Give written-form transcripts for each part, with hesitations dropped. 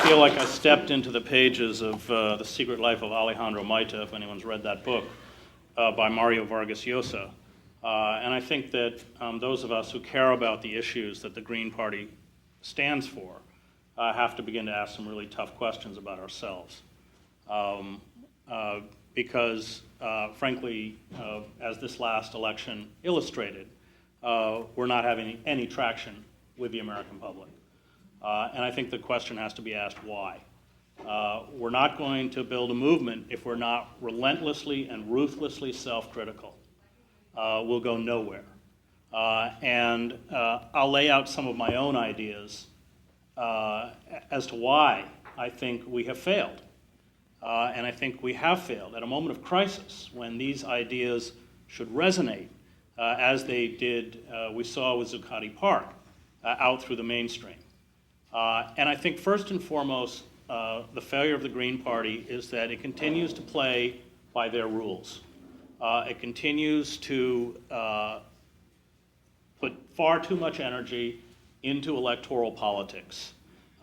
feel like I stepped into the pages of The Secret Life of Alejandro Maita, if anyone's read that book, by Mario Vargas Llosa. And I think that those of us who care about the issues that the Green Party stands for have to begin to ask some really tough questions about ourselves. Because, frankly, as this last election illustrated, we're not having any traction with the American public. And I think the question has to be asked, why? We're not going to build a movement if we're not relentlessly and ruthlessly self-critical. We'll go nowhere. And I'll lay out some of my own ideas as to why I think we have failed. And I think we have failed at a moment of crisis when these ideas should resonate, as they did, we saw with Zuccotti Park, out through the mainstream. And I think first and foremost, the failure of the Green Party is that it continues to play by their rules. It continues to put far too much energy into electoral politics.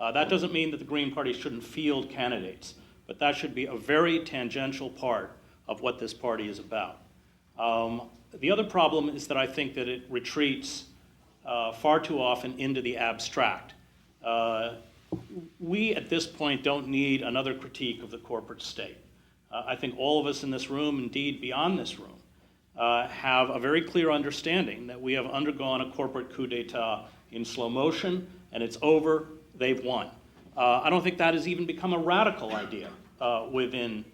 That doesn't mean that the Green Party shouldn't field candidates, but that should be a very tangential part of what this party is about. The other problem is that I think that it retreats far too often into the abstract. We, at this point, don't need another critique of the corporate state. I think all of us in this room, indeed beyond this room, have a very clear understanding that we have undergone a corporate coup d'etat in slow motion, and it's over, they've won. I don't think that has even become a radical idea within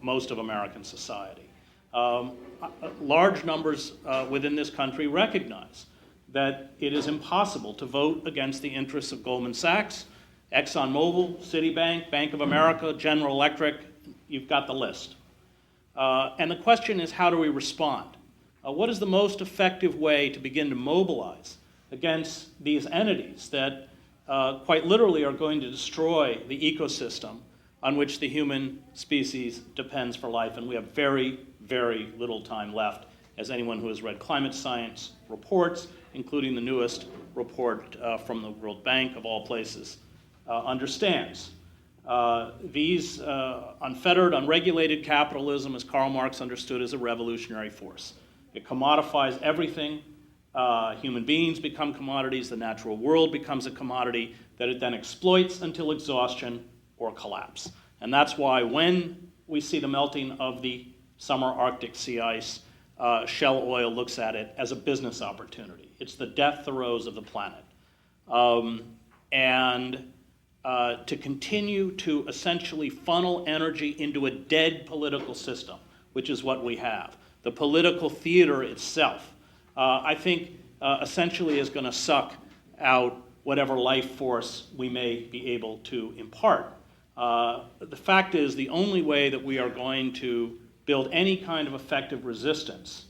most of American society. Large numbers within this country recognize that it is impossible to vote against the interests of Goldman Sachs, ExxonMobil, Citibank, Bank of America, General Electric, you've got the list. And the question is, how do we respond? What is the most effective way to begin to mobilize against these entities that quite literally are going to destroy the ecosystem on which the human species depends for life? And we have very, very little time left, as anyone who has read climate science reports, including the newest report from the World Bank, of all places, understands. These unfettered, unregulated capitalism, as Karl Marx understood, is a revolutionary force. It commodifies everything. Human beings become commodities. The natural world becomes a commodity that it then exploits until exhaustion or collapse. And that's why when we see the melting of the summer Arctic sea ice, Shell Oil looks at it as a business opportunity. It's the death throes of the planet. To continue to essentially funnel energy into a dead political system, which is what we have. The political theater itself, I think, essentially is going to suck out whatever life force we may be able to impart. The fact is, the only way that we are going to build any kind of effective resistance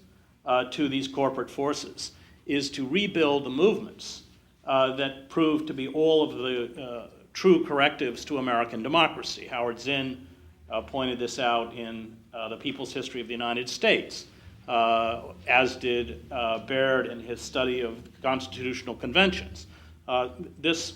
to these corporate forces is to rebuild the movements that prove to be all of the true correctives to American democracy. Howard Zinn pointed this out in The People's History of the United States, as did Baird in his study of constitutional conventions. This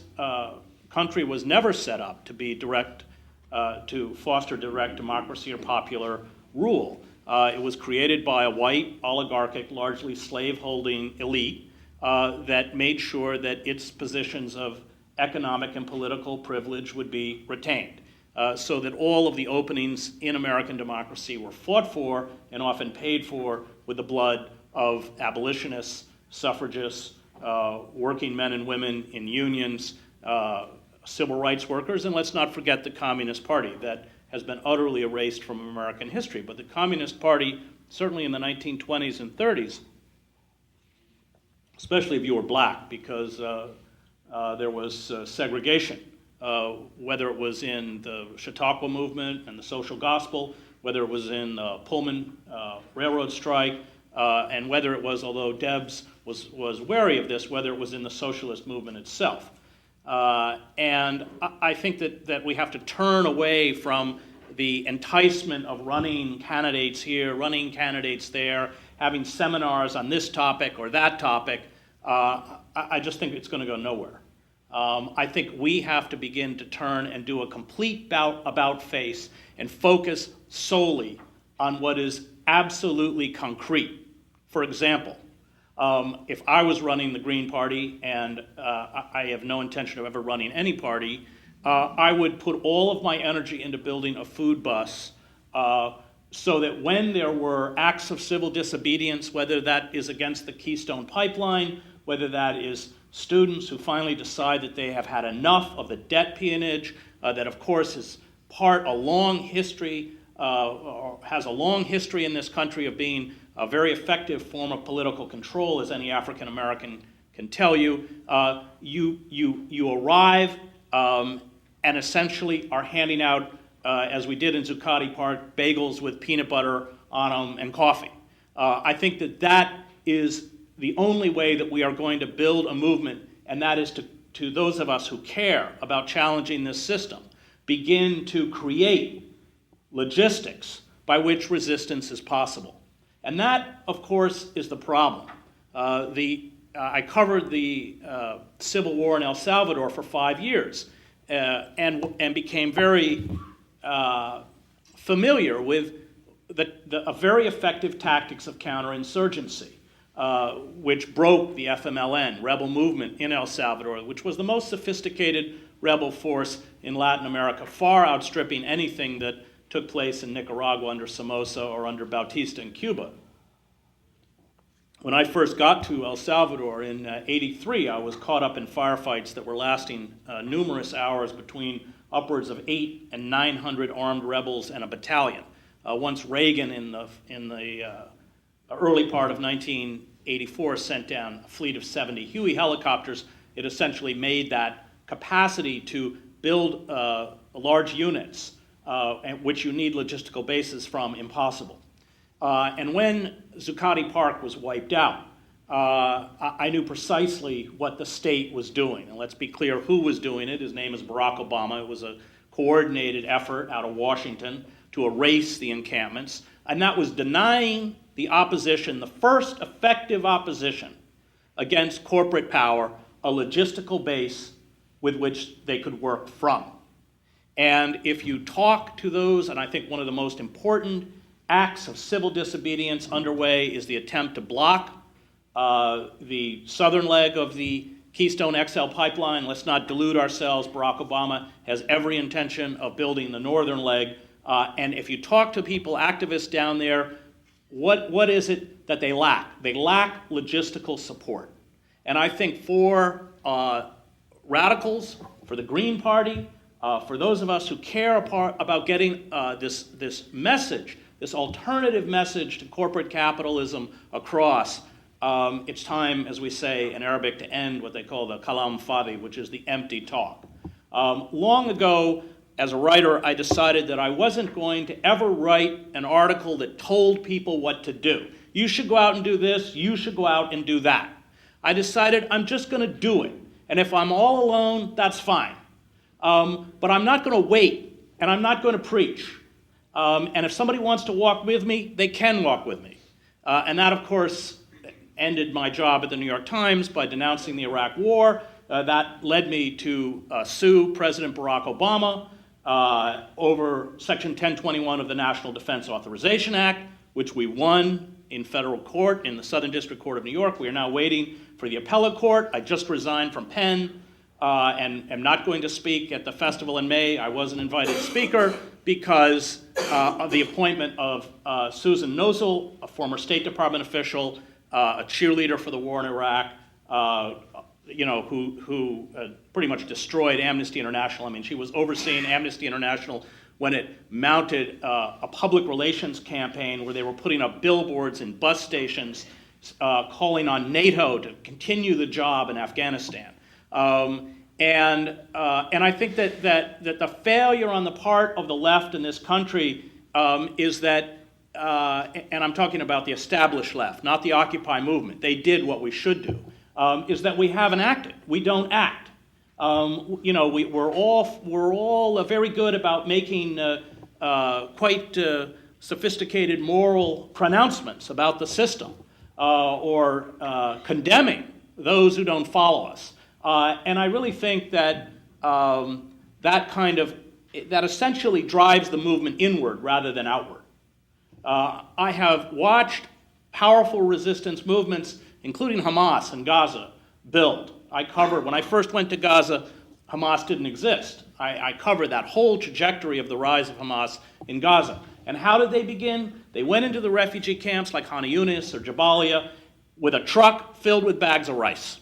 country was never set up to be to foster direct democracy or popular rule. It was created by a white, oligarchic, largely slave-holding elite that made sure that its positions of economic and political privilege would be retained, so that all of the openings in American democracy were fought for and often paid for with the blood of abolitionists, suffragists, working men and women in unions, civil rights workers, and let's not forget the Communist Party that has been utterly erased from American history. But the Communist Party, certainly in the 1920s and 30s, especially if you were black, because there was segregation, whether it was in the Chautauqua movement and the social gospel, whether it was in the Pullman railroad strike, and whether it was, although Debs was wary of this, whether it was in the socialist movement itself. And I think that we have to turn away from the enticement of running candidates here, running candidates there, having seminars on this topic or that topic. I just think it's going to go nowhere. I think we have to begin to turn and do a complete about face and focus solely on what is absolutely concrete. For example, if I was running the Green Party, and I have no intention of ever running any party, I would put all of my energy into building a food bus so that when there were acts of civil disobedience, whether that is against the Keystone Pipeline, whether that is students who finally decide that they have had enough of the debt peonage, that of course is part a long history, or has a long history in this country of being a very effective form of political control, as any African American can tell you. You arrive and essentially are handing out, as we did in Zuccotti Park, bagels with peanut butter on them and coffee. I think that is the only way that we are going to build a movement, and that is to those of us who care about challenging this system, begin to create logistics by which resistance is possible. And that, of course, is the problem. I covered the civil war in El Salvador for 5 years and became very familiar with a very effective tactics of counterinsurgency, which broke the FMLN, rebel movement in El Salvador, which was the most sophisticated rebel force in Latin America, far outstripping anything that took place in Nicaragua under Somoza or under Bautista in Cuba. When I first got to El Salvador in '83, I was caught up in firefights that were lasting numerous hours between upwards of 800 and 900 armed rebels and a battalion. Once Reagan in the early part of 1984 sent down a fleet of 70 Huey helicopters, it essentially made that capacity to build large units, which you need logistical bases from, impossible. And when Zuccotti Park was wiped out, I knew precisely what the state was doing. And let's be clear who was doing it. His name is Barack Obama. It was a coordinated effort out of Washington to erase the encampments. And that was denying the opposition, the first effective opposition against corporate power, a logistical base with which they could work from. And if you talk to those, and I think one of the most important acts of civil disobedience underway is the attempt to block the southern leg of the Keystone XL pipeline. Let's not delude ourselves. Barack Obama has every intention of building the northern leg. And if you talk to people, activists down there, what is it that they lack? They lack logistical support. And I think for radicals, for the Green Party, for those of us who care about getting this message, this alternative message to corporate capitalism across, it's time, as we say in Arabic, to end what they call the kalam fadi, which is the empty talk. Long ago, as a writer, I decided that I wasn't going to ever write an article that told people what to do. You should go out and do this, you should go out and do that. I decided I'm just going to do it. And if I'm all alone, that's fine. But I'm not going to wait, and I'm not going to preach. And if somebody wants to walk with me, they can walk with me. And that, of course, ended my job at the New York Times by denouncing the Iraq War. That led me to sue President Barack Obama over Section 1021 of the National Defense Authorization Act, which we won in federal court in the Southern District Court of New York. We are now waiting for the appellate court. I just resigned from Penn and am not going to speak at the festival in May. I was an invited speaker because of the appointment of Susan Nozel, a former State Department official, a cheerleader for the war in Iraq, who pretty much destroyed Amnesty International. I mean, she was overseeing Amnesty International when it mounted a public relations campaign where they were putting up billboards in bus stations calling on NATO to continue the job in Afghanistan. And I think that the failure on the part of the left in this country is that, and I'm talking about the established left, not the Occupy movement. They did what we should do. Is that we haven't acted. We don't act. We're all very good about making quite sophisticated moral pronouncements about the system or condemning those who don't follow us. And I really think that that essentially drives the movement inward rather than outward. I have watched powerful resistance movements, including Hamas in Gaza, build. When I first went to Gaza, Hamas didn't exist. I covered that whole trajectory of the rise of Hamas in Gaza. And how did they begin? They went into the refugee camps like Khan Yunis or Jabalia with a truck filled with bags of rice.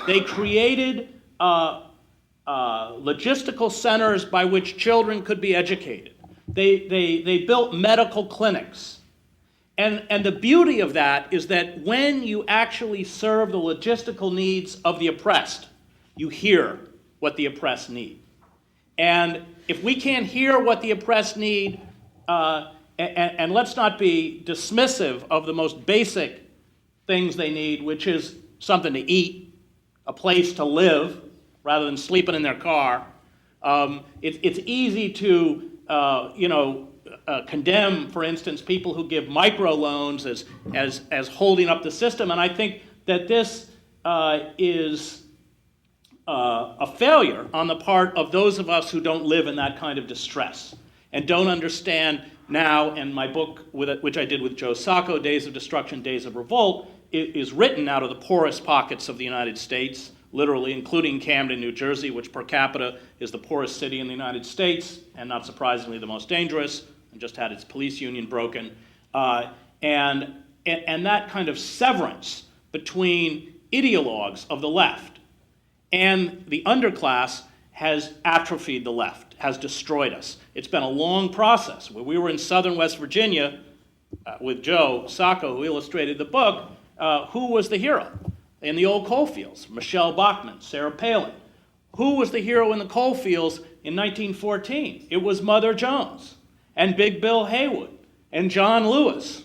They created logistical centers by which children could be educated. They built medical clinics. And the beauty of that is that when you actually serve the logistical needs of the oppressed, you hear what the oppressed need. And if we can't hear what the oppressed need, and let's not be dismissive of the most basic things they need, which is something to eat, a place to live, rather than sleeping in their car. It's easy to, condemn, for instance, people who give microloans as holding up the system, and I think that this is a failure on the part of those of us who don't live in that kind of distress and don't understand now. And my book, which I did with Joe Sacco, Days of Destruction, Days of Revolt, is written out of the poorest pockets of the United States, literally, including Camden, New Jersey, which per capita is the poorest city in the United States, and not surprisingly the most dangerous, and just had its police union broken. And that kind of severance between ideologues of the left and the underclass has atrophied the left, has destroyed us. It's been a long process. When we were in southern West Virginia with Joe Sacco, who illustrated the book, who was the hero in the old coal fields? Michelle Bachmann, Sarah Palin. Who was the hero in the coal fields in 1914? It was Mother Jones and Big Bill Haywood and John Lewis.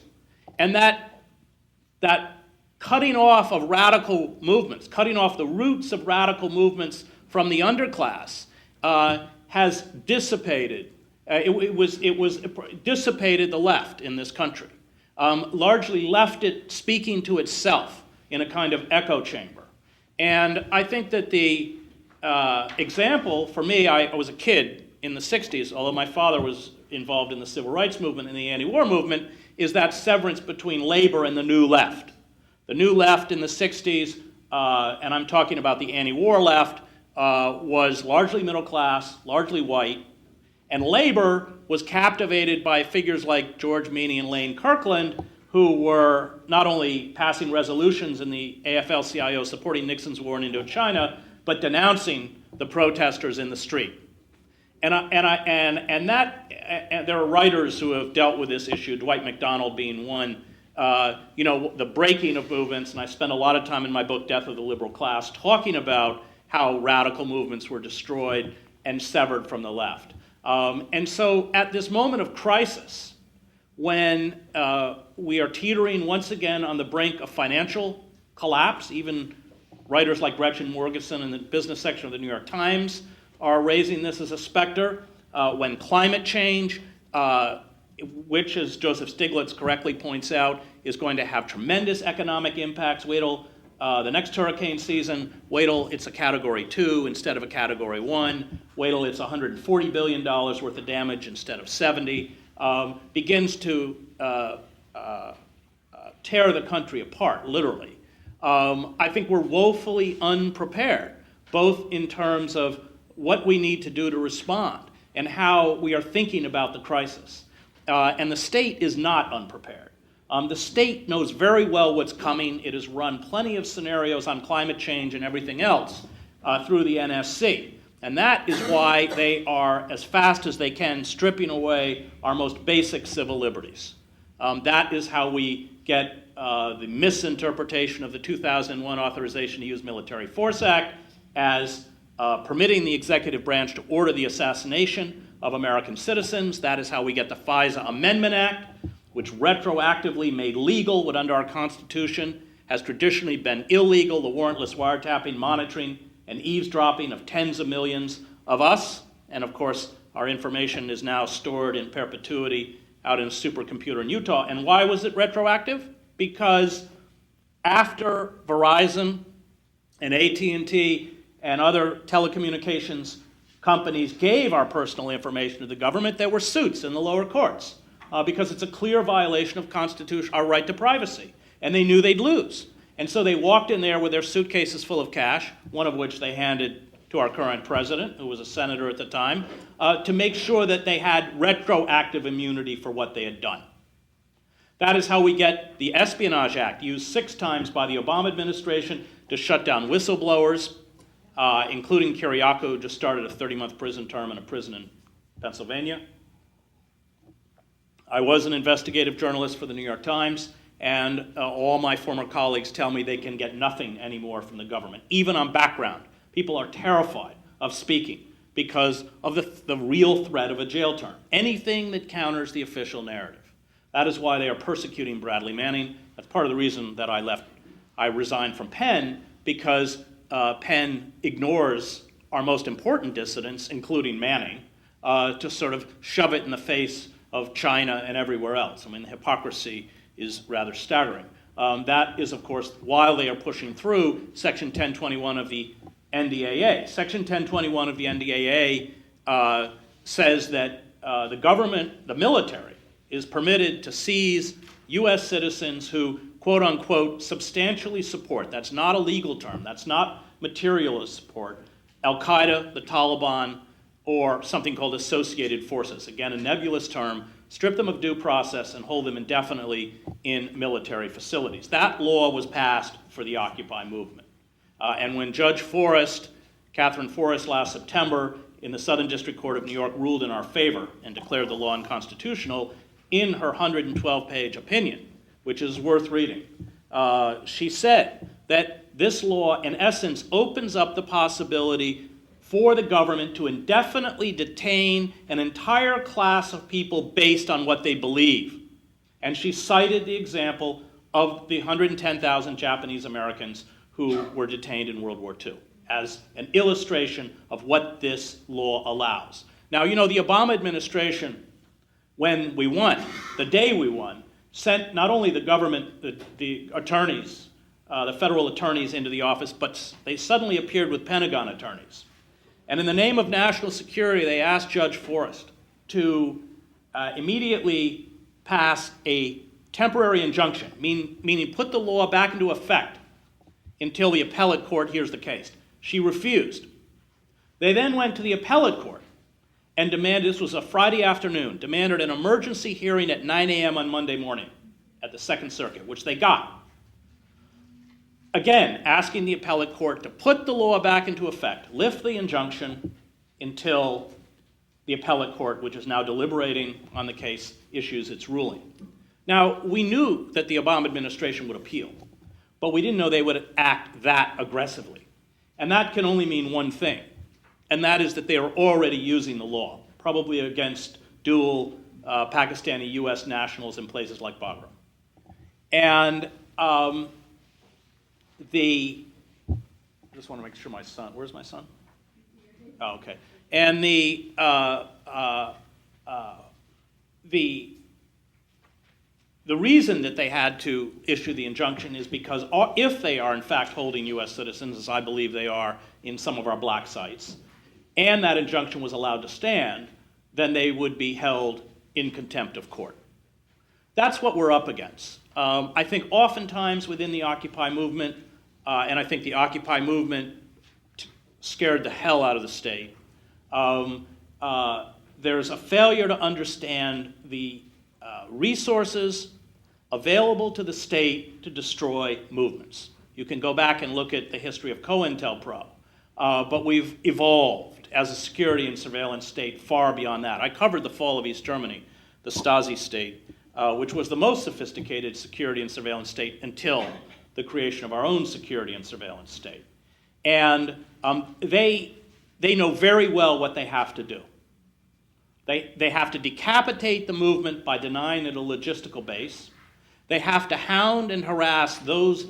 And that cutting off of radical movements, cutting off the roots of radical movements from the underclass has dissipated. It dissipated the left in this country, largely left it speaking to itself in a kind of echo chamber. And I think that the example, for me, I was a kid in the 60s, although my father was involved in the civil rights movement and the anti-war movement, is that severance between labor and the new left. The new left in the 60s, and I'm talking about the anti-war left, was largely middle class, largely white, and labor was captivated by figures like George Meany and Lane Kirkland, who were not only passing resolutions in the AFL-CIO supporting Nixon's war in Indochina, but denouncing the protesters in the street. And there are writers who have dealt with this issue, Dwight McDonald being one. The breaking of movements, and I spend a lot of time in my book, Death of the Liberal Class, talking about how radical movements were destroyed and severed from the left. And so at this moment of crisis, when we are teetering once again on the brink of financial collapse, even writers like Gretchen Morgenson in the business section of the New York Times are raising this as a specter, when climate change, which, as Joseph Stiglitz correctly points out, is going to have tremendous economic impacts. Wait till the next hurricane season. Wait till it's a Category 2 instead of a Category 1. Wait till it's $140 billion worth of damage instead of 70. Begins to tear the country apart, literally. I think we're woefully unprepared, both in terms of what we need to do to respond and how we are thinking about the crisis. And the state is not unprepared. The state knows very well what's coming. It has run plenty of scenarios on climate change and everything else through the NSC. And that is why they are, as fast as they can, stripping away our most basic civil liberties. That is how we get the misinterpretation of the 2001 Authorization to Use Military Force Act as permitting the executive branch to order the assassination of American citizens. That is how we get the FISA Amendment Act, which retroactively made legal what under our Constitution has traditionally been illegal, the warrantless wiretapping, monitoring, and eavesdropping of tens of millions of us. And of course, our information is now stored in perpetuity out in a supercomputer in Utah. And why was it retroactive? Because after Verizon And AT&T and other telecommunications companies gave our personal information to the government. There were suits in the lower courts because it's a clear violation of our right to privacy. And they knew they'd lose. And so they walked in there with their suitcases full of cash, one of which they handed to our current president, who was a senator at the time, to make sure that they had retroactive immunity for what they had done. That is how we get the Espionage Act, used 6 times by the Obama administration to shut down whistleblowers, including Kiriakou, who just started a 30-month prison term in a prison in Pennsylvania. I was an investigative journalist for the New York Times, and all my former colleagues tell me they can get nothing anymore from the government, even on background. People are terrified of speaking because of the real threat of a jail term. Anything that counters the official narrative. That is why they are persecuting Bradley Manning. That's part of the reason that I resigned from Penn, because Penn ignores our most important dissidents, including Manning, to sort of shove it in the face of China and everywhere else. I mean, the hypocrisy is rather staggering. That is, of course, while they are pushing through Section 1021 of the NDAA. Section 1021 of the NDAA says that the government, the military, is permitted to seize U.S. citizens who, quote unquote, substantially support, that's not a legal term, that's not materialist support, Al-Qaeda, the Taliban, or something called associated forces. Again, a nebulous term. Strip them of due process and hold them indefinitely in military facilities. That law was passed for the Occupy movement. And when Judge Forrest, Catherine Forrest, last September in the Southern District Court of New York ruled in our favor and declared the law unconstitutional, in her 112-page opinion, which is worth reading, she said that this law, in essence, opens up the possibility for the government to indefinitely detain an entire class of people based on what they believe. And she cited the example of the 110,000 Japanese Americans who were detained in World War II as an illustration of what this law allows. Now, you know, the Obama administration, when we won, the day we won, sent not only the government, the attorneys, the federal attorneys into the office, but they suddenly appeared with Pentagon attorneys. And in the name of national security, they asked Judge Forrest to immediately pass a temporary injunction, meaning put the law back into effect until the appellate court hears the case. She refused. They then went to the appellate court and demanded, this was a Friday afternoon, demanded an emergency hearing at 9 a.m. on Monday morning at the Second Circuit, which they got. Again, asking the appellate court to put the law back into effect, lift the injunction until the appellate court, which is now deliberating on the case, issues its ruling. Now, we knew that the Obama administration would appeal, but we didn't know they would act that aggressively. And that can only mean one thing, and that is that they are already using the law, probably against dual Pakistani-U.S. nationals in places like Bagram. And I just want to make sure my son, where's my son? Oh, okay. And the reason that they had to issue the injunction is because if they are in fact holding U.S. citizens, as I believe they are in some of our black sites, and that injunction was allowed to stand, then they would be held in contempt of court. That's what we're up against. I think oftentimes within the Occupy movement, and I think the Occupy movement scared the hell out of the state, there's a failure to understand the resources available to the state to destroy movements. You can go back and look at the history of COINTELPRO, but we've evolved as a security and surveillance state far beyond that. I covered the fall of East Germany, the Stasi state, which was the most sophisticated security and surveillance state until the creation of our own security and surveillance state. And they know very well what they have to do. They have to decapitate the movement by denying it a logistical base. They have to hound and harass those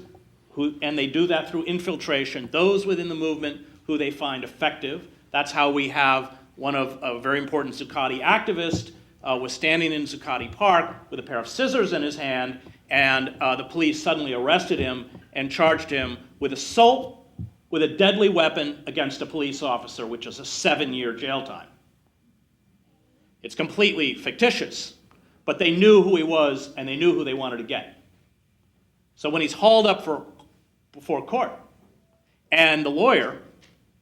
who, and they do that through infiltration, those within the movement who they find effective. That's how we have one of a very important Zuccotti activist was standing in Zuccotti Park with a pair of scissors in his hand, and the police suddenly arrested him and charged him with assault with a deadly weapon against a police officer, which is a 7-year jail time. It's completely fictitious, but they knew who he was and they knew who they wanted to get. So when he's hauled up before court and the lawyer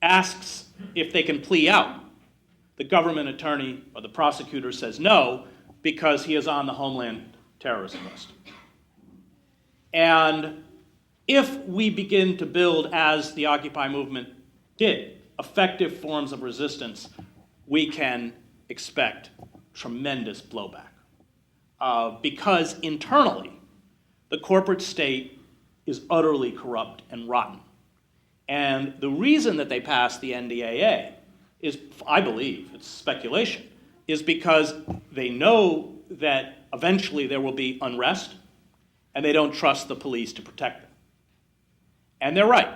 asks if they can plea out, the government attorney or the prosecutor says no because he is on the Homeland Terrorism list. And if we begin to build, as the Occupy movement did, effective forms of resistance, we can expect tremendous blowback. Because internally, the corporate state is utterly corrupt and rotten. And the reason that they passed the NDAA is, I believe, it's speculation, is because they know that eventually there will be unrest, and they don't trust the police to protect them. And they're right.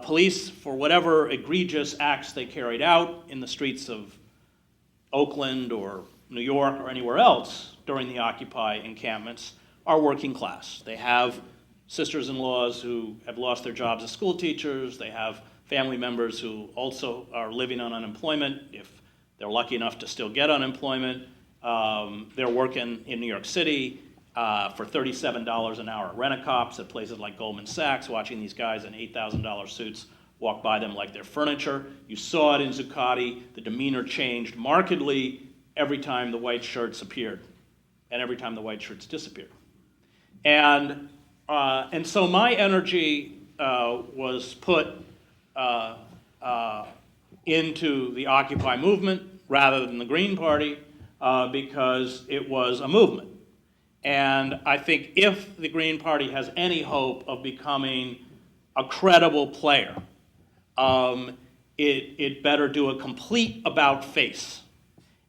Police, for whatever egregious acts they carried out in the streets of Oakland or New York or anywhere else during the Occupy encampments, are working class. They have sisters-in-laws who have lost their jobs as school teachers. They have family members who also are living on unemployment, if they're lucky enough to still get unemployment. They're working in New York City for $37 an hour at rent-a-cops at places like Goldman Sachs, watching these guys in $8,000 suits walk by them like they're furniture. You saw it in Zuccotti. The demeanor changed markedly every time the white shirts appeared and every time the white shirts disappeared. And so my energy was put into the Occupy movement rather than the Green Party because it was a movement. And I think if the Green Party has any hope of becoming a credible player, it better do a complete about-face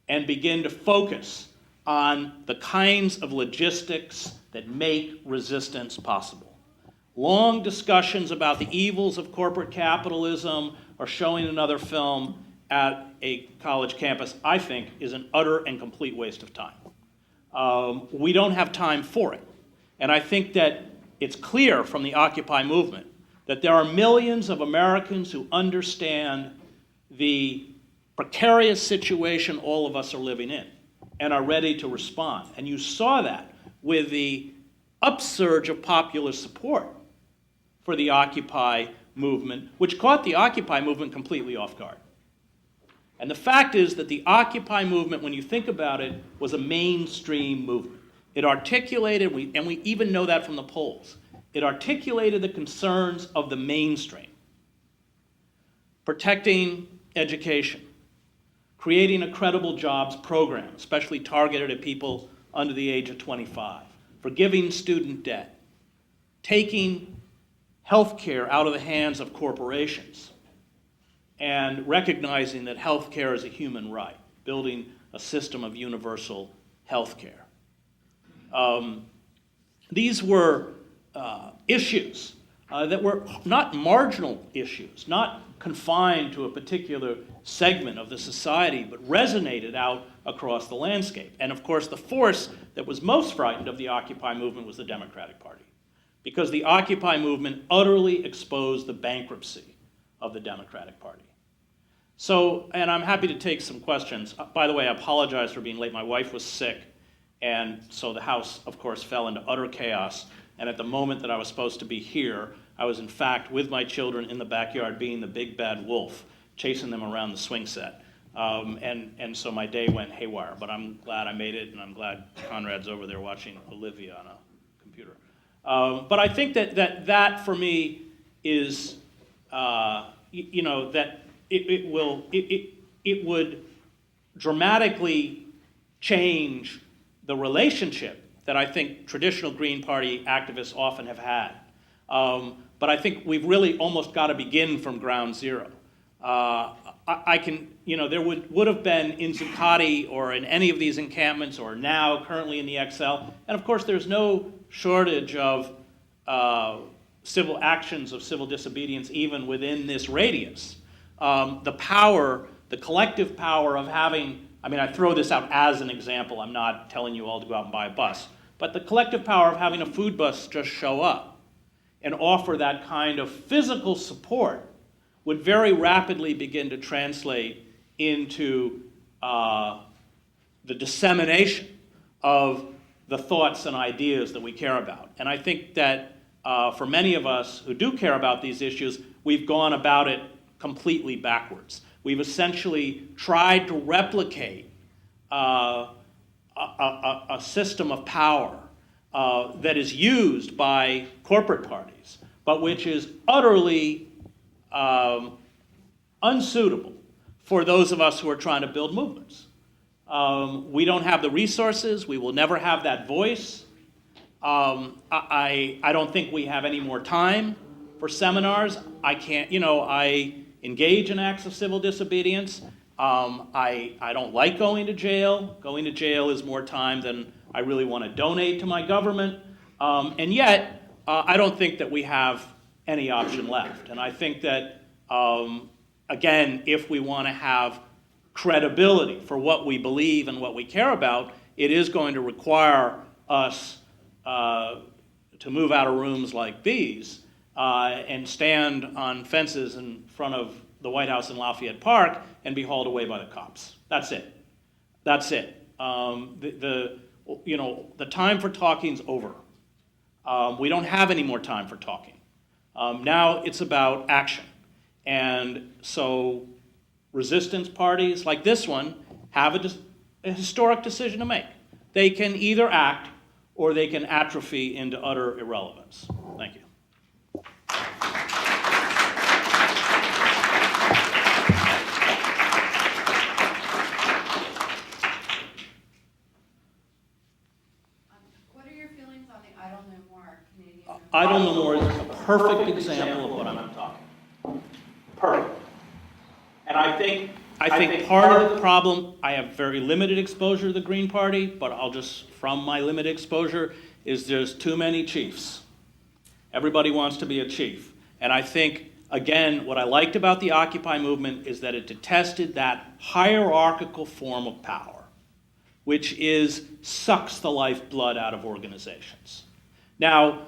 and begin to focus on the kinds of logistics that make resistance possible. Long discussions about the evils of corporate capitalism or showing another film at a college campus, I think, is an utter and complete waste of time. We don't have time for it. And I think that it's clear from the Occupy movement that there are millions of Americans who understand the precarious situation all of us are living in and are ready to respond. And you saw that with the upsurge of popular support for the Occupy movement, which caught the Occupy movement completely off guard. And the fact is that the Occupy movement, when you think about it, was a mainstream movement. It articulated, and we even know that from the polls, it articulated the concerns of the mainstream. Protecting education, creating a credible jobs program, especially targeted at people under the age of 25, forgiving student debt, taking health care out of the hands of corporations, and recognizing that health care is a human right, building a system of universal health care. These were issues that were not marginal issues, not confined to a particular segment of the society, but resonated out across the landscape. And of course, the force that was most frightened of the Occupy movement was the Democratic Party, because the Occupy movement utterly exposed the bankruptcy of the Democratic Party. So, and I'm happy to take some questions. By the way, I apologize for being late. My wife was sick, and so the house, of course, fell into utter chaos. And at the moment that I was supposed to be here, I was in fact with my children in the backyard being the big bad wolf, chasing them around the swing set. And so my day went haywire, but I'm glad I made it, and I'm glad Conrad's over there watching Olivia on a computer. But I think that for me is, that it would dramatically change the relationship that I think traditional Green Party activists often have had. But I think we've really almost got to begin from ground zero. There would have been in Zuccotti or in any of these encampments or now currently in the XL, and of course there's no shortage of civil actions of civil disobedience even within this radius. The collective power of having, I throw this out as an example, I'm not telling you all to go out and buy a bus, but the collective power of having a food bus just show up and offer that kind of physical support would very rapidly begin to translate into the dissemination of the thoughts and ideas that we care about. And I think that for many of us who do care about these issues, we've gone about it completely backwards. We've essentially tried to replicate a system of power that is used by corporate parties, but which is utterly unsuitable for those of us who are trying to build movements. We don't have the resources. We will never have that voice. I don't think we have any more time for seminars. I engage in acts of civil disobedience. I don't like going to jail. Going to jail is more time than I really want to donate to my government. And yet, I don't think that we have any option left. And I think that, again, if we want to have credibility for what we believe and what we care about, it is going to require us to move out of rooms like these and stand on fences in front of the White House in Lafayette Park and be hauled away by the cops. That's it. That's it. The time for talking's over. We don't have any more time for talking. Now it's about action. And so resistance parties like this one have a historic decision to make. They can either act or they can atrophy into utter irrelevance. Thank you. What are your feelings on the Idle No More Canadian? Idle No More is a perfect example of what I'm talking. Perfect. And I think part of the problem, I have very limited exposure to the Green Party, but from my limited exposure, is there's too many chiefs. Everybody wants to be a chief. And I think, again, what I liked about the Occupy movement is that it detested that hierarchical form of power, which sucks the lifeblood out of organizations. Now,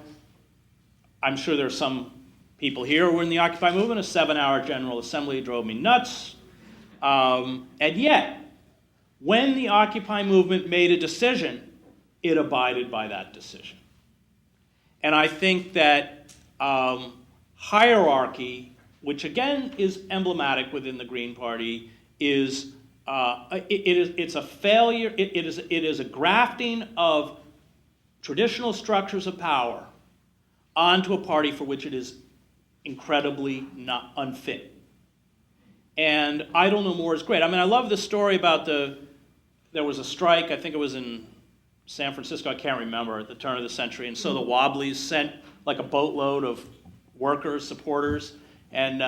I'm sure there's some people here who were in the Occupy movement. A 7-hour General Assembly drove me nuts. And yet, when the Occupy movement made a decision, it abided by that decision. And I think that hierarchy, which again is emblematic within the Green Party, it's a failure. It is a grafting of traditional structures of power onto a party for which it is incredibly not unfit. And Idle No More is great. I mean, I love the story about there was a strike, I think it was in San Francisco, I can't remember, at the turn of the century, and so the Wobblies sent like a boatload of workers, supporters, and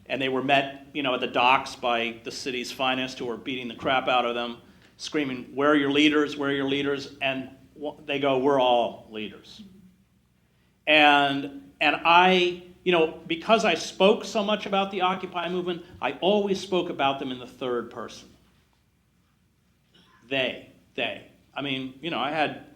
they were met, at the docks by the city's finest who were beating the crap out of them, screaming, "Where are your leaders? Where are your leaders?" And they go, "We're all leaders." And I, because I spoke so much about the Occupy movement, I always spoke about them in the third person. They. I mean, I had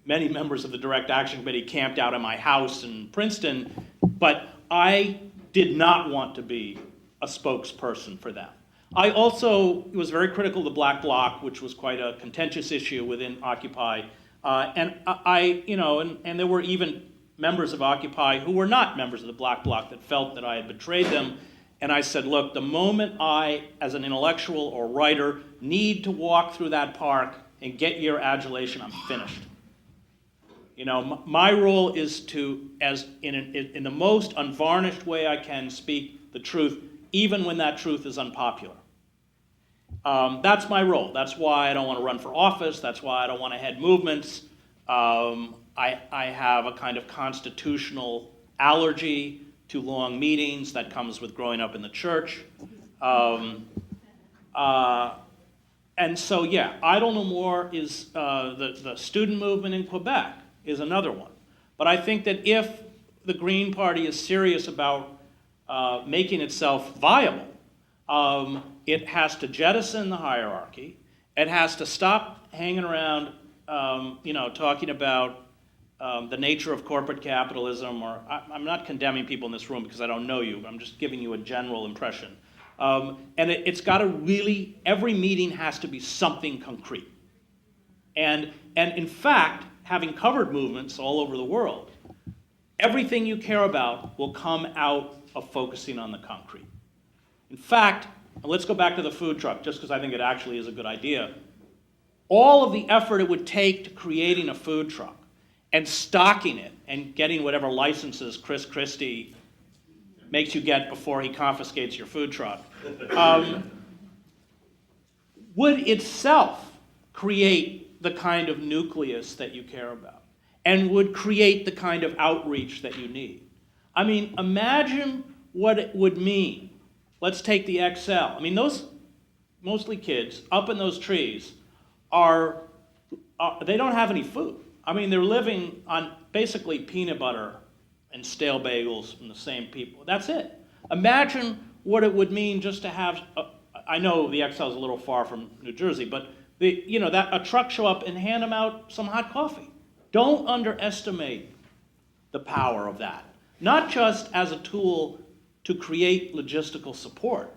many members of the Direct Action Committee camped out at my house in Princeton, but I did not want to be a spokesperson for them. I also was very critical of the Black Bloc, which was quite a contentious issue within Occupy, and and there were even members of Occupy who were not members of the Black Bloc that felt that I had betrayed them. And I said, look, the moment I, as an intellectual or writer, need to walk through that park and get your adulation, I'm finished. My role is to, in the most unvarnished way I can, speak the truth, even when that truth is unpopular. That's my role. That's why I don't want to run for office. That's why I don't want to head movements. I have a kind of constitutional allergy to long meetings that comes with growing up in the church. And so, yeah, Idle No More is the student movement in Quebec is another one. But I think that if the Green Party is serious about making itself viable, it has to jettison the hierarchy. It has to stop hanging around, talking about the nature of corporate capitalism, or I'm not condemning people in this room because I don't know you, but I'm just giving you a general impression. And it's got to really, every meeting has to be something concrete. And in fact, having covered movements all over the world, everything you care about will come out of focusing on the concrete. In fact, and let's go back to the food truck, just because I think it actually is a good idea. All of the effort it would take to creating a food truck and stocking it and getting whatever licenses Chris Christie makes you get before he confiscates your food truck, would itself create the kind of nucleus that you care about and would create the kind of outreach that you need. I mean, imagine what it would mean. Let's take the XL. I mean, those mostly kids up in those trees they don't have any food. I mean, they're living on basically peanut butter and stale bagels from the same people. That's it. Imagine what it would mean just to have, I know the XL is a little far from New Jersey, but that a truck show up and hand them out some hot coffee. Don't underestimate the power of that. Not just as a tool to create logistical support,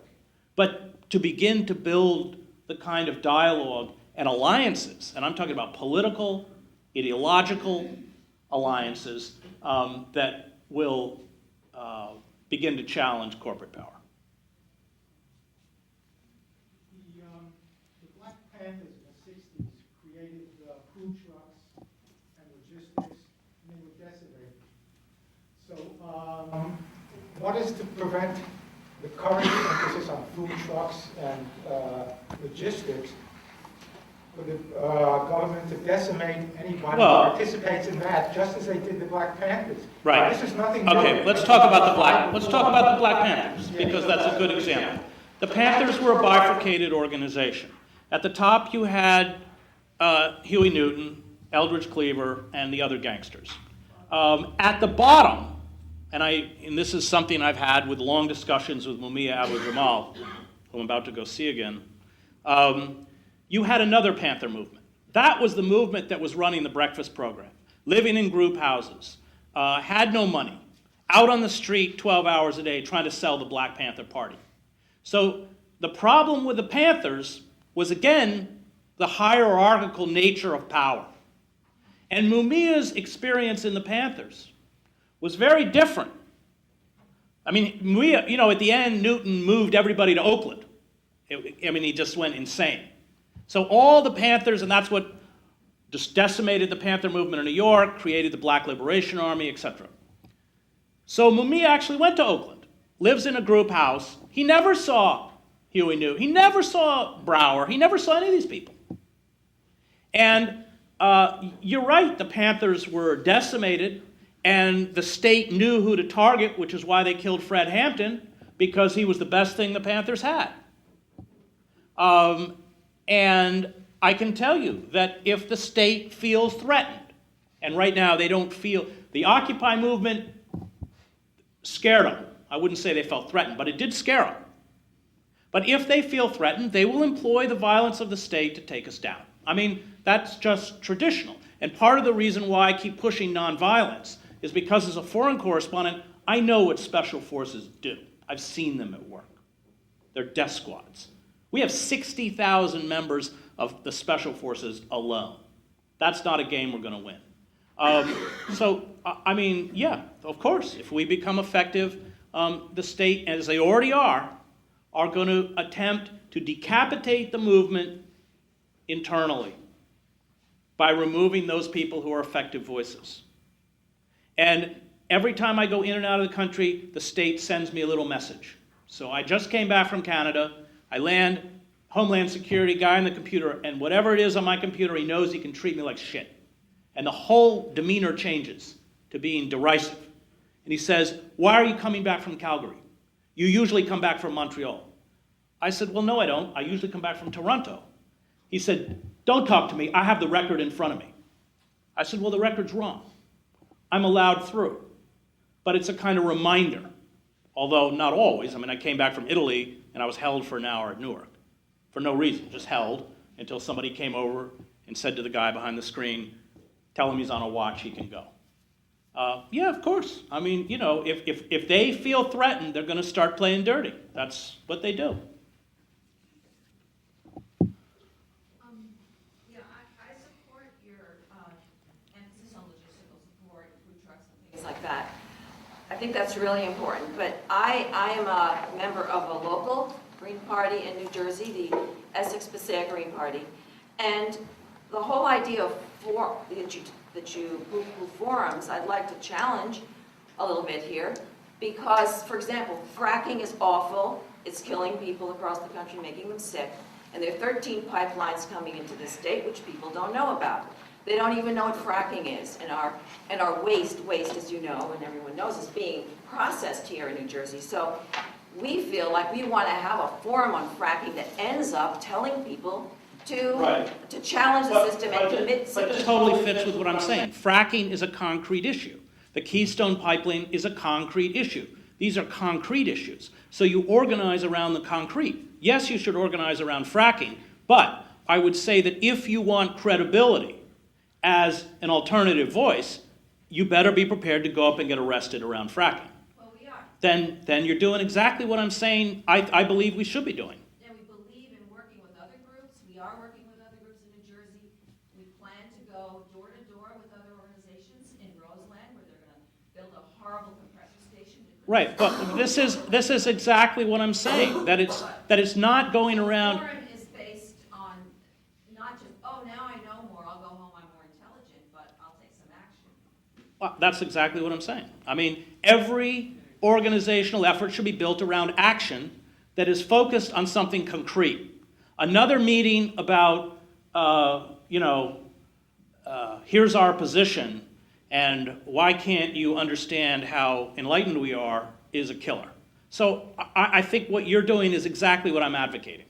but to begin to build the kind of dialogue and alliances, and I'm talking about political, ideological alliances that will begin to challenge corporate power. The Black Panthers in the 60s created food trucks and logistics, and they were decimated. So what is to prevent the current emphasis on food trucks and logistics for the government to decimate anybody who participates in that, just as they did the Black Panthers? Right. This is nothing new. Okay, let's talk about the Black Panthers, because that's a good example. The Panthers were a bifurcated organization. At the top, you had Huey Newton, Eldridge Cleaver, and the other gangsters. At the bottom, and this is something I've had with long discussions with Mumia Abu-Jamal, who I'm about to go see again, you had another Panther movement. That was the movement that was running the breakfast program, living in group houses, had no money, out on the street 12 hours a day trying to sell the Black Panther Party. So the problem with the Panthers was, again, the hierarchical nature of power. And Mumia's experience in the Panthers was very different. I mean, Mumia, at the end, Newton moved everybody to Oakland. He just went insane. So all the Panthers, and that's what just decimated the Panther movement in New York, created the Black Liberation Army, etc. So Mumia actually went to Oakland, lives in a group house. He never saw Huey Newton. He never saw Brower. He never saw any of these people. And you're right, the Panthers were decimated, and the state knew who to target, which is why they killed Fred Hampton, because he was the best thing the Panthers had. And I can tell you that if the state feels threatened, and right now they don't feel, the Occupy movement scared them. I wouldn't say they felt threatened, but it did scare them. But if they feel threatened, they will employ the violence of the state to take us down. I mean, that's just traditional. And part of the reason why I keep pushing nonviolence is because as a foreign correspondent, I know what special forces do. I've seen them at work. They're death squads. We have 60,000 members of the special forces alone. That's not a game we're going to win. Yeah, of course, if we become effective, the state, as they already are going to attempt to decapitate the movement internally by removing those people who are effective voices. And every time I go in and out of the country, the state sends me a little message. So I just came back from Canada. I land, Homeland Security guy on the computer, and whatever it is on my computer, he knows he can treat me like shit. And the whole demeanor changes to being derisive. And he says, "Why are you coming back from Calgary? You usually come back from Montreal." I said, "Well, no, I don't. I usually come back from Toronto." He said, "Don't talk to me. I have the record in front of me." I said, "Well, the record's wrong. I'm allowed through." But it's a kind of reminder, although not always. I came back from Italy, and I was held for an hour at Newark for no reason, just held until somebody came over and said to the guy behind the screen, "Tell him he's on a watch, he can go." Yeah, of course. I mean, if they feel threatened, they're going to start playing dirty. That's what they do. Yeah, I support your emphasis on logistical support, food trucks and things like that. I think that's really important, but I am a member of a local Green Party in New Jersey, the Essex Passaic Green Party, and the whole idea of that you forums, I'd like to challenge a little bit here, because, for example, fracking is awful. It's killing people across the country, making them sick, and there are 13 pipelines coming into this state which people don't know about. They don't even know what fracking is, and our waste, as you know, and everyone knows, is being processed here in New Jersey. So we feel like we want to have a forum on fracking that ends up telling people to challenge the system and commit. But this totally fits with what I'm saying. Fracking is a concrete issue. The Keystone Pipeline is a concrete issue. These are concrete issues. So you organize around the concrete. Yes, you should organize around fracking, but I would say that if you want credibility as an alternative voice, you better be prepared to go up and get arrested around fracking. Well, we are. Then you're doing exactly what I'm saying I believe we should be doing. And we believe in working with other groups. We are working with other groups in New Jersey. We plan to go door to door with other organizations in Roseland, where they're going to build a horrible compressor station. Right, but this is exactly what I'm saying. That it's not going around. Forum is based on not just, oh, now I know more, I'll go home, I'm more intelligent, but I'll take some action. Well, that's exactly what I'm saying. I mean, every organizational effort should be built around action that is focused on something concrete. Another meeting about, here's our position, and why can't you understand how enlightened we are, is a killer. So I think what you're doing is exactly what I'm advocating.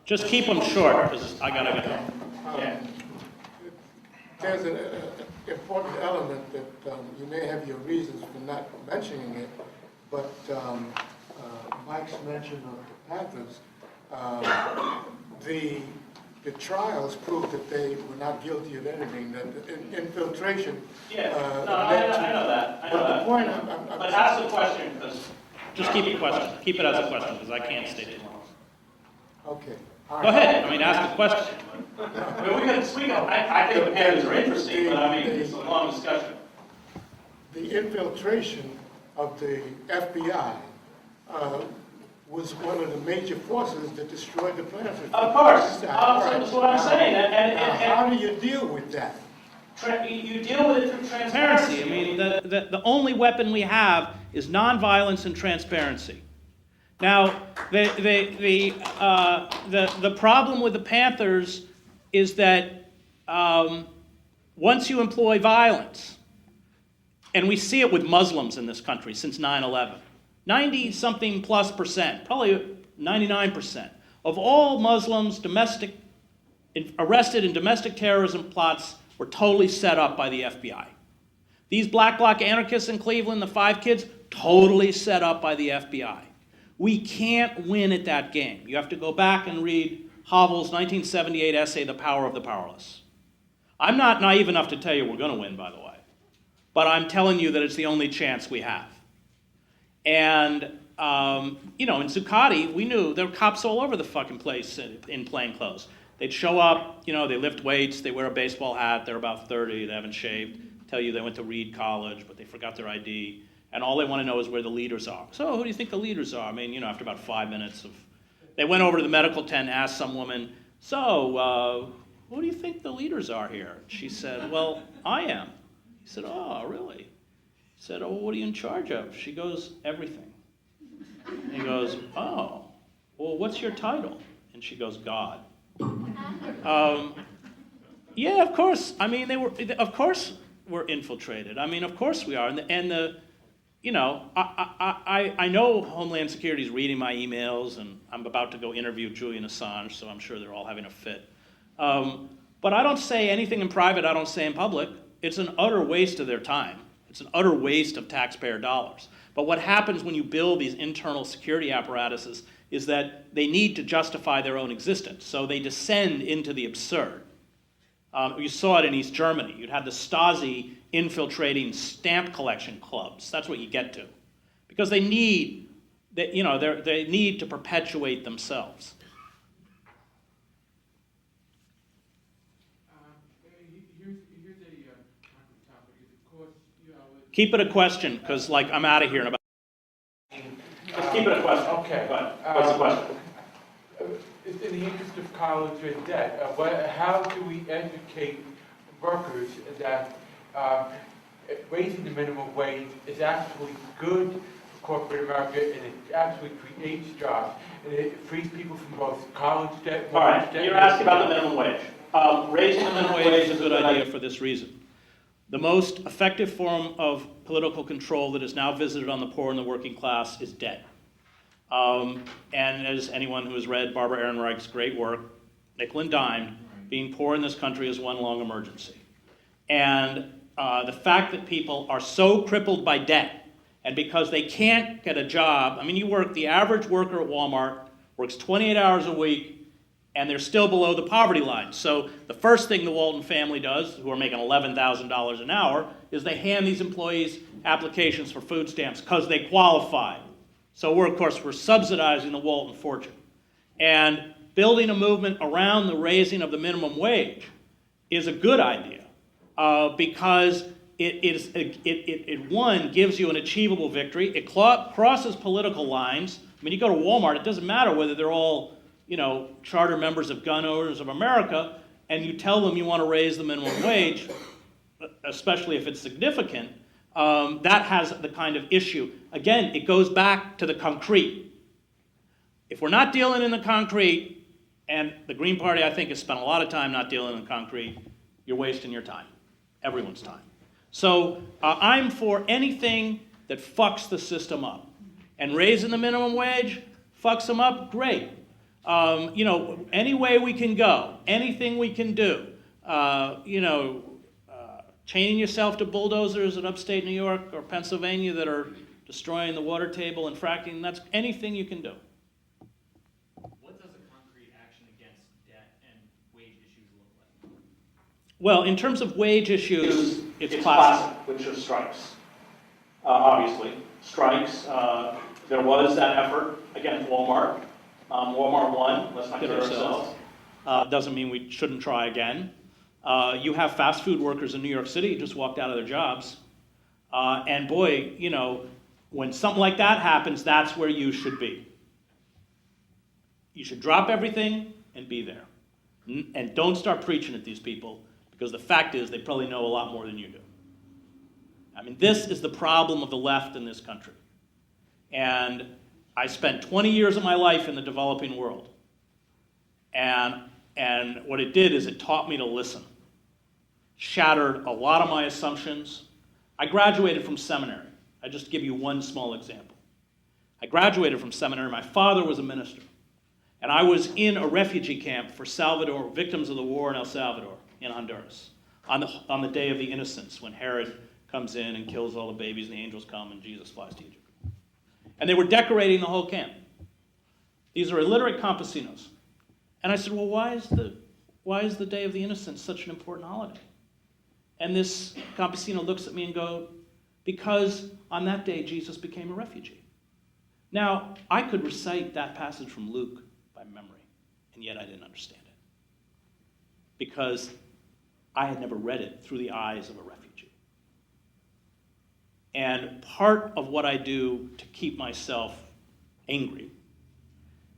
Just keep them short, because I gotta go. Yeah. There's an important element that you may have your reasons for not mentioning it, but Mike's mention of the Panthers, the trials proved that they were not guilty of anything, that the infiltration. Yeah, no, I know that. But the point But ask the question, because just keep it as a question, because I can't stay too long. Okay. Go ahead. I mean, ask a question. I mean, I think the Panthers are interesting, but I mean, it's a long discussion. The infiltration of the FBI was one of the major forces that destroyed the Panthers. Of course. That's what I'm saying. How do you deal with that? You deal with it through transparency. I mean, the only weapon we have is nonviolence and transparency. Now, the problem with the Panthers is that once you employ violence, and we see it with Muslims in this country since 9/11, 90-something plus percent, probably 99% of all Muslims arrested in domestic terrorism plots were totally set up by the FBI. These black bloc anarchists in Cleveland, the 5 kids, totally set up by the FBI. We can't win at that game. You have to go back and read Havel's 1978 essay, The Power of the Powerless. I'm not naive enough to tell you we're going to win, by the way. But I'm telling you that it's the only chance we have. And, in Zuccotti, we knew there were cops all over the fucking place in plain clothes. They'd show up, they lift weights, they wear a baseball hat, they're about 30, they haven't shaved, tell you they went to Reed College, but they forgot their ID. And all they want to know is where the leaders are. So who do you think the leaders are? I mean, after about 5 minutes they went over to the medical tent and asked some woman, so who do you think the leaders are here? She said, well, I am. He said, oh, really? He said, oh, what are you in charge of? She goes, everything. And he goes, oh, well, what's your title? And she goes, God. Yeah, of course. I mean, of course we're infiltrated. I mean, of course we are. I know Homeland Security is reading my emails, and I'm about to go interview Julian Assange, so I'm sure they're all having a fit. But I don't say anything in private I don't say in public. It's an utter waste of their time. It's an utter waste of taxpayer dollars. But what happens when you build these internal security apparatuses is that they need to justify their own existence. So they descend into the absurd. You saw it in East Germany. You'd have the Stasi infiltrating stamp collection clubs. That's what you get to. Because they need, they need to perpetuate themselves. Here's a topic. Of course, Keep it a question, because I'm out of here in about. Just keep it a question. Okay. Go ahead. What's the question? In the interest of college and debt, how do we educate workers that raising the minimum wage is actually good for corporate America and it actually creates jobs and it frees people from both college debt, All mortgage right, debt, you're asking about the minimum wage. Raising the minimum wage is a good idea for this reason. The most effective form of political control that is now visited on the poor and the working class is debt. And as anyone who has read Barbara Ehrenreich's great work, nickel and dime, being poor in this country is one long emergency. And the fact that people are so crippled by debt, and because they can't get a job, the average worker at Walmart works 28 hours a week, and they're still below the poverty line. So the first thing the Walton family does, who are making $11,000 an hour, is they hand these employees applications for food stamps because they qualify. So we're subsidizing the Walton fortune. And building a movement around the raising of the minimum wage is a good idea because it one, gives you an achievable victory. It crosses political lines. You go to Walmart, it doesn't matter whether they're all charter members of Gun Owners of America, and you tell them you want to raise the minimum wage, especially if it's significant, that has the kind of issue. Again, it goes back to the concrete. If we're not dealing in the concrete, and the Green Party, I think, has spent a lot of time not dealing in concrete, you're wasting your time, everyone's time. So I'm for anything that fucks the system up. And raising the minimum wage fucks them up, great. Any way we can go, anything we can do, chaining yourself to bulldozers in upstate New York or Pennsylvania that are destroying the water table and fracking, that's anything you can do. What does a concrete action against debt and wage issues look like? Well, in terms of wage issues, it's classic, which are strikes. Obviously, strikes. There was that effort against Walmart. Walmart won. Let's not kid ourselves. Doesn't mean we shouldn't try again. You have fast food workers in New York City who just walked out of their jobs. And boy, when something like that happens, that's where you should be. You should drop everything and be there. And don't start preaching at these people, because the fact is they probably know a lot more than you do. This is the problem of the left in this country. And I spent 20 years of my life in the developing world. And what it did is it taught me to listen. Shattered a lot of my assumptions. I graduated from seminary. I just give you one small example. I graduated from seminary. My father was a minister. And I was in a refugee camp for Salvador, victims of the war in El Salvador, in Honduras, on the day of the innocents, when Herod comes in and kills all the babies and the angels come and Jesus flies to Egypt. And they were decorating the whole camp. These are illiterate campesinos. And I said, well, why is the Day of the Innocents such an important holiday? And this campesino looks at me and goes, because on that day Jesus became a refugee. Now, I could recite that passage from Luke by memory, and yet I didn't understand it. Because I had never read it through the eyes of a refugee. And part of what I do to keep myself angry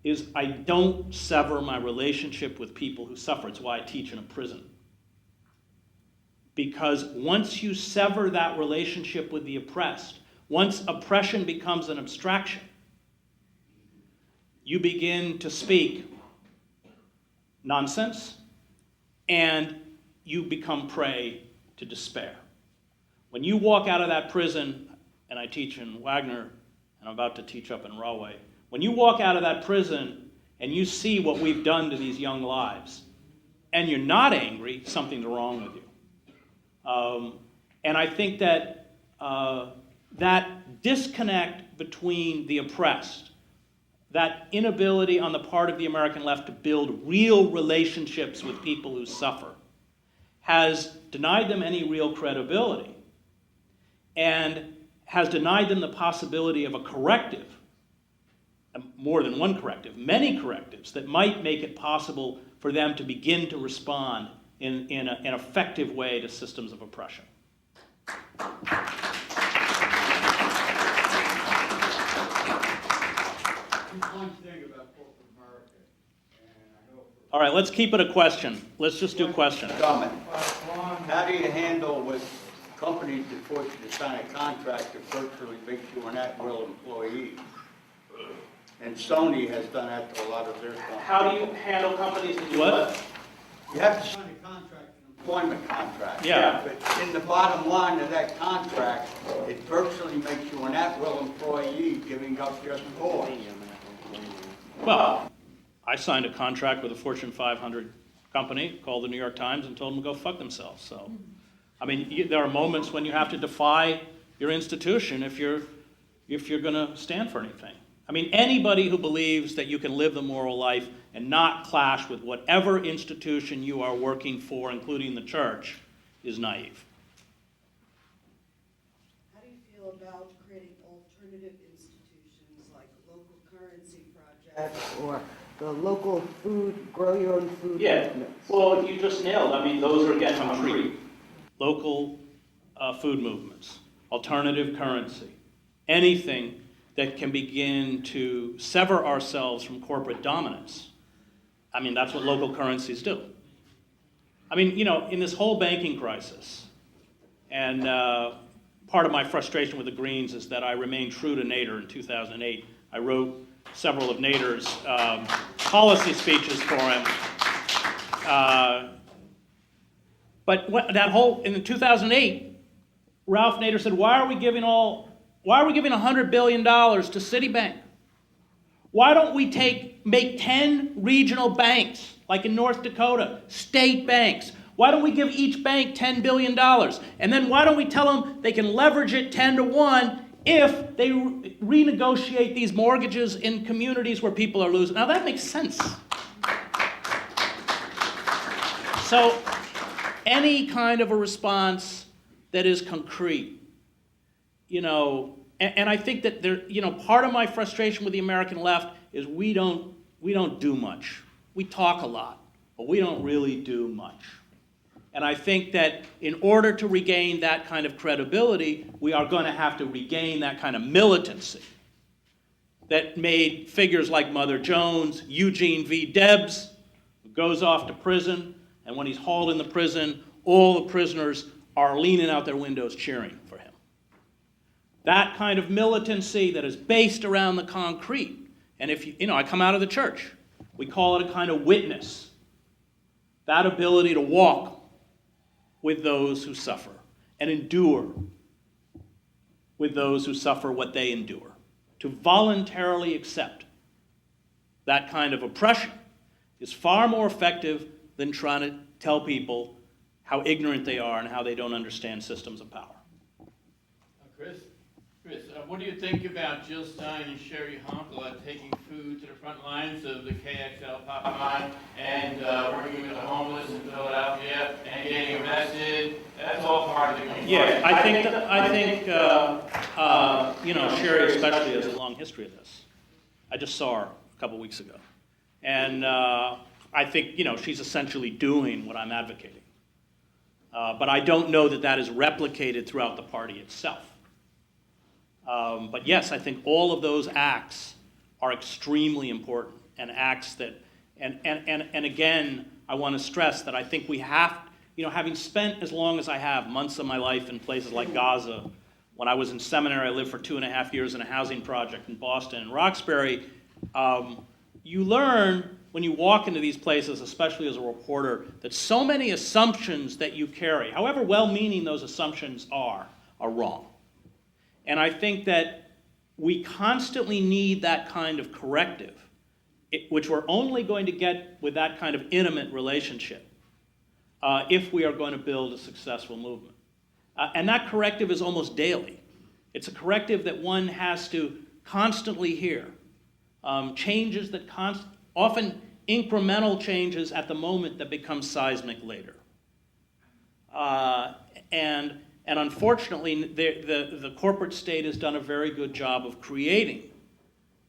is I don't sever my relationship with people who suffer. It's why I teach in a prison. Because once you sever that relationship with the oppressed, once oppression becomes an abstraction, you begin to speak nonsense and you become prey to despair. When you walk out of that prison, and I teach in Wagner, and I'm about to teach up in Rahway, when you walk out of that prison and you see what we've done to these young lives, and you're not angry, something's wrong with you. And I think that that disconnect between the oppressed, that inability on the part of the American left to build real relationships with people who suffer has denied them any real credibility and has denied them the possibility of a corrective, more than one corrective, many correctives that might make it possible for them to begin to respond in an effective way to systems of oppression. One thing about corporate America, and I know All right, let's keep it a question. Let's just do questions. Comment. How do you handle with companies that force you to sign a contract that virtually makes you an at-will employee? And Sony has done that to a lot of their companies. How do you handle companies that do what? You have to sign a contract, an employment contract. Yeah. But in the bottom line of that contract, it virtually makes you an at-will employee, giving up your cause. Well, I signed a contract with a Fortune 500 company called the New York Times and told them to go fuck themselves. So, I mean, there are moments when you have to defy your institution if you're going to stand for anything. I mean, anybody who believes that you can live the moral life and not clash with whatever institution you are working for, including the church, is naive. How do you feel about creating alternative institutions like local currency projects or the local food, grow your own food movements? Well, you just nailed. I mean, those are, again, concrete. Local food movements, alternative currency, anything that can begin to sever ourselves from corporate dominance. I mean, that's what local currencies do. I mean, you know, in this whole banking crisis, and part of my frustration with the Greens is that I remained true to Nader in 2008. I wrote several of Nader's policy speeches for him. But in 2008, Ralph Nader said, why are we giving $100 billion to Citibank? Why don't we make 10 regional banks, like in North Dakota, state banks? Why don't we give each bank $10 billion? And then why don't we tell them they can leverage it 10-to-1 if they renegotiate these mortgages in communities where people are losing? Now that makes sense. So any kind of a response that is concrete, you know, and I think that there, you know, part of my frustration with the American left is we don't do much. We talk a lot, but we don't really do much. And I think that in order to regain that kind of credibility, we are going to have to regain that kind of militancy that made figures like Mother Jones, Eugene V. Debs, who goes off to prison, and when he's hauled in the prison, all the prisoners are leaning out their windows cheering for him. That kind of militancy that is based around the concrete. And if you know, I come out of the church. We call it a kind of witness. That ability to walk with those who suffer and endure with those who suffer what they endure. To voluntarily accept that kind of oppression is far more effective than trying to tell people how ignorant they are and how they don't understand systems of power. Chris, what do you think about Jill Stein and Sherry Honkala taking food to the front lines of the KXL Popeye and working with the homeless in Philadelphia and getting arrested? That's all part of the community. Yeah, I think you know, Sherry especially has a long history of this. I just saw her a couple weeks ago, and I think, you know, she's essentially doing what I'm advocating. But I don't know that that is replicated throughout the party itself. But yes, I think all of those acts are extremely important, and acts that, and again, I want to stress that I think we have, you know, having spent as long as I have, months of my life in places like Gaza. When I was in seminary, I lived for 2.5 years in a housing project in Boston and Roxbury. You learn when you walk into these places, especially as a reporter, that so many assumptions that you carry, however well-meaning those assumptions are wrong. And I think that we constantly need that kind of corrective, which we're only going to get with that kind of intimate relationship if we are going to build a successful movement. And that corrective is almost daily. It's a corrective that one has to constantly hear, changes that often incremental changes at the moment that become seismic later. And unfortunately, the corporate state has done a very good job of creating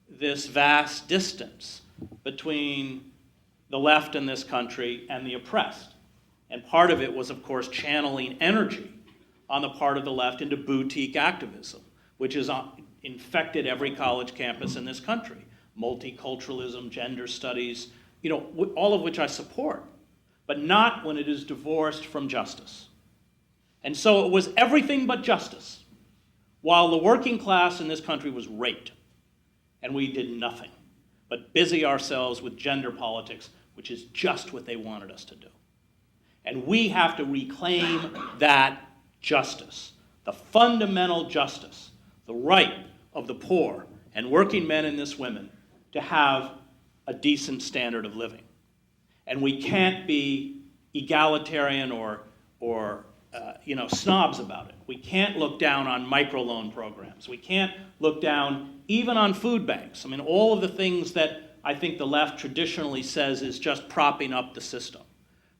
this vast distance between the left in this country and the oppressed. And part of it was, of course, channeling energy on the part of the left into boutique activism, which has infected every college campus in this country. Multiculturalism, gender studies, all of which I support, but not when it is divorced from justice. And so it was everything but justice, while the working class in this country was raped, and we did nothing but busy ourselves with gender politics, which is just what they wanted us to do. And we have to reclaim that justice, the fundamental justice, the right of the poor and working men and this women to have a decent standard of living. And we can't be egalitarian or snobs about it. We can't look down on microloan programs. We can't look down even on food banks. I mean, all of the things that I think the left traditionally says is just propping up the system.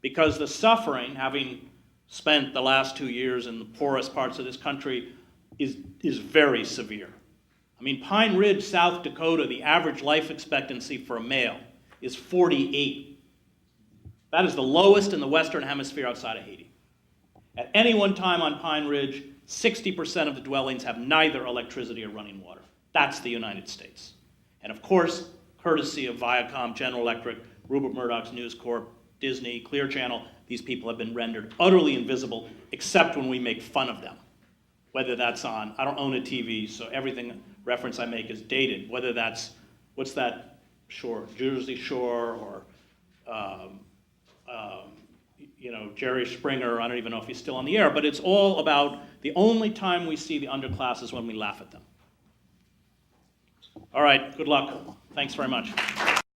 Because the suffering, having spent the last 2 years in the poorest parts of this country, is very severe. I mean, Pine Ridge, South Dakota, the average life expectancy for a male is 48. That is the lowest in the Western Hemisphere outside of Haiti. At any one time on Pine Ridge, 60% of the dwellings have neither electricity or running water. That's the United States. And of course, courtesy of Viacom, General Electric, Rupert Murdoch's News Corp, Disney, Clear Channel, these people have been rendered utterly invisible, except when we make fun of them. Whether that's on, I don't own a TV, so everything reference I make is dated. Whether that's, what's that shore, Jersey Shore, or Jerry Springer, I don't even know if he's still on the air, but it's all about the only time we see the underclass is when we laugh at them. All right, good luck. Thanks very much.